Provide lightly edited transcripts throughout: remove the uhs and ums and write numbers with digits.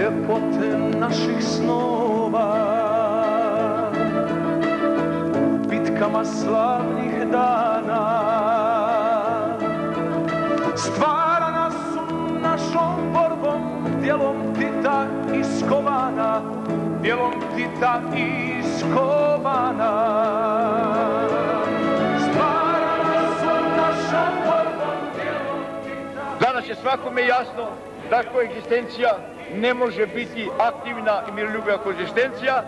ljepote naših snova, bitkama slavnih dana. Stvarana su našom borbom, djelom Tita iskovana, djelom Tita iskovana. Stvarana su našom borbom, djelom Tita. Danas je svakome jasno da koegzistencija ne može biti aktivna i miroljubiva koegzistencija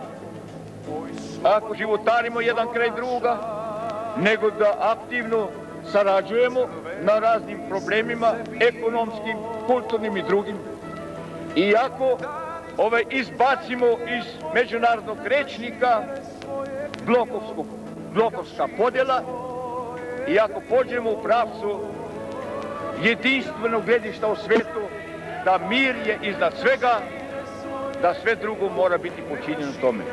ako životarimo jedan kraj druga, nego da aktivno sarađujemo na raznim problemima, ekonomskim, kulturnim i drugim. I ako izbacimo iz međunarodnog rečnika blokovska podjela i ako pođemo u pravcu jedinstvenog gledišta u svijetu, da mir je iznad svega, da sve drugo mora biti počinjeno tome.